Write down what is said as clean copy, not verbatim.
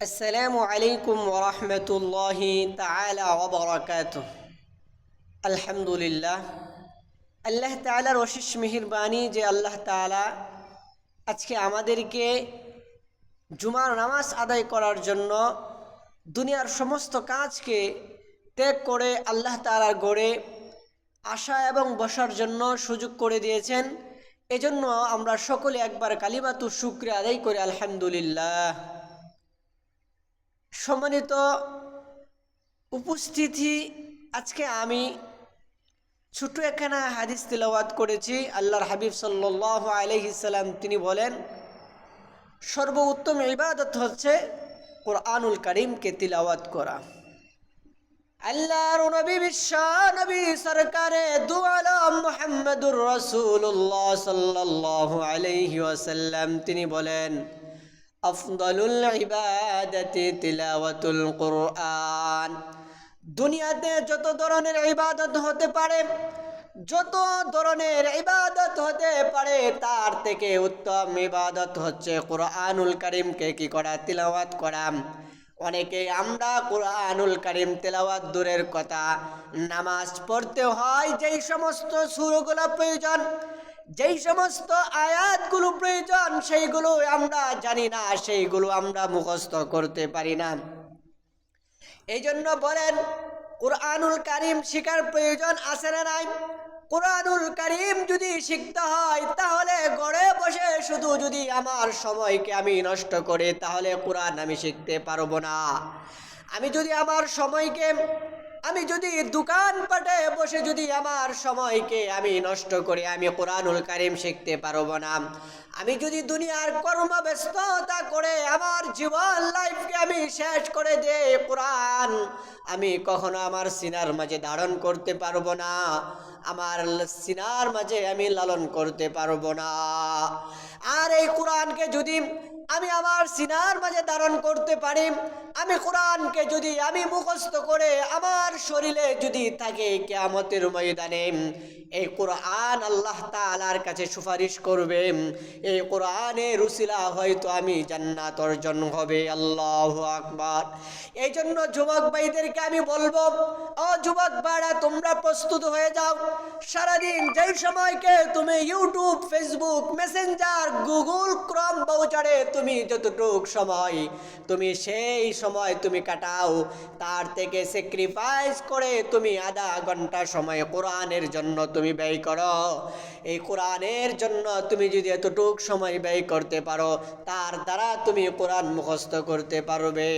আসসালামু আলাইকুম ওরহমতুল্লাহি তাআলা ওয়া বারাকাতুহু। আলহামদুলিল্লাহ, আল্লাহ তাআলার অশেষ মেহেরবানি যে আল্লাহ তাআলা আজকে আমাদেরকে জুমার নামাজ আদায় করার জন্য দুনিয়ার সমস্ত কাজকে ত্যাগ করে আল্লাহ তাআলার গড়ে আসা এবং বসার জন্য সুযোগ করে দিয়েছেন। এজন্য আমরা সকলে একবার কালিমাতু শুকরিয়া আদায় করি আলহামদুলিল্লাহ। সম্মানিত উপস্থিতি, আজকে আমি ছোট্ট একখানা হাদিস তিলাওয়াত করেছি। আল্লাহর হাবিব সাল্লাল্লাহু আলাইহি সাল্লাম তিনি বলেন, সর্বোত্তম ইবাদত হচ্ছে কোরআনুল কারীমকে তিলাওয়াত করা। আল্লাহর নবী বিশ্ব নবী সরকারে দু আলম মুহাম্মদুর রাসূলুল্লাহ সাল্লাল্লাহু আলাইহি ওয়াসাল্লাম তিনি বলেন, আফদালুল ইবাদাতি তিলাওয়াতুল কুরআন। দুনিয়াতে যত ধরনের ইবাদত হতে পারে, তার থেকে উত্তম ইবাদত হচ্ছে কোরআনুল কারীমকে কি করা, তিলাওয়াত করা। অনেকে আমরা কোরআনুল কারীম তেলাওয়াত দূরের কথা, নামাজ পড়তে হয় যেই সমস্ত সূরাগুলো প্রয়োজন, যেই সমস্ত আয়াতগুলো প্রয়োজন, সেইগুলো আমরা জানি না, সেইগুলো আমরা মুখস্থ করতে পারি না। এই জন্য বলেন, কোরআনুল কারীম শিখার প্রয়োজন আছে না নাই? কোরআনুল কারীম যদি শিখতে হয় তাহলে ঘরে বসে শুধু যদি আমার সময়কে আমি নষ্ট করে তাহলে কোরআন আমি শিখতে পারবো না। আমি যদি দোকানপাটে বসে যদি আমার সময়কে আমি নষ্ট করে আমি কোরআনুল কারীম শিখতে পারবো না। আমি যদি দুনিয়ার কর্মব্যস্ততা করে আমার জীবন লাইফকে আমি শেষ করে দেই, কোরআন আমি কখনো আমার সিনার মাঝে ধারণ করতে পারবো না, আমার সিনার মাঝে আমি লালন করতে পারবো না। আর এই কোরআনকে যদি আমি আমার সিনার মাঝে ধারণ করতে পারি, আমি কোরআনকে যদি আমি মুখস্থ করে আমার শরীরে যদি থাকে, কিয়ামতের ময়দানে এই কোরআন আল্লাহ তাআলার কাছে সুপারিশ করবে। এই কোরআনের উসিলা হয়তো আমি জান্নাত অর্জন হবে। আল্লাহু আকবার। এই জন্য যুবক ভাইদেরকে আমি বলবো, ও যুবক ভাইরা, তোমরা প্রস্তুত হয়ে যাও। সারাদিন যেই সময়কে তুমি YouTube, Facebook, Messenger, Google Chrome ব্রাউজারে তুমি যতটুক সময় তুমি সেই সময় তুমি কাটাও, তার থেকে স্যাক্রিফাইস করে তুমি আধা ঘন্টা সময় কোরআনের জন্য তুমি ব্যয় করো। এই কোরআনের জন্য তুমি যদি এতটুক সময় ব্যয় করতে পারো, তার দ্বারা তুমি কোরআন মুখস্থ করতে পারবে।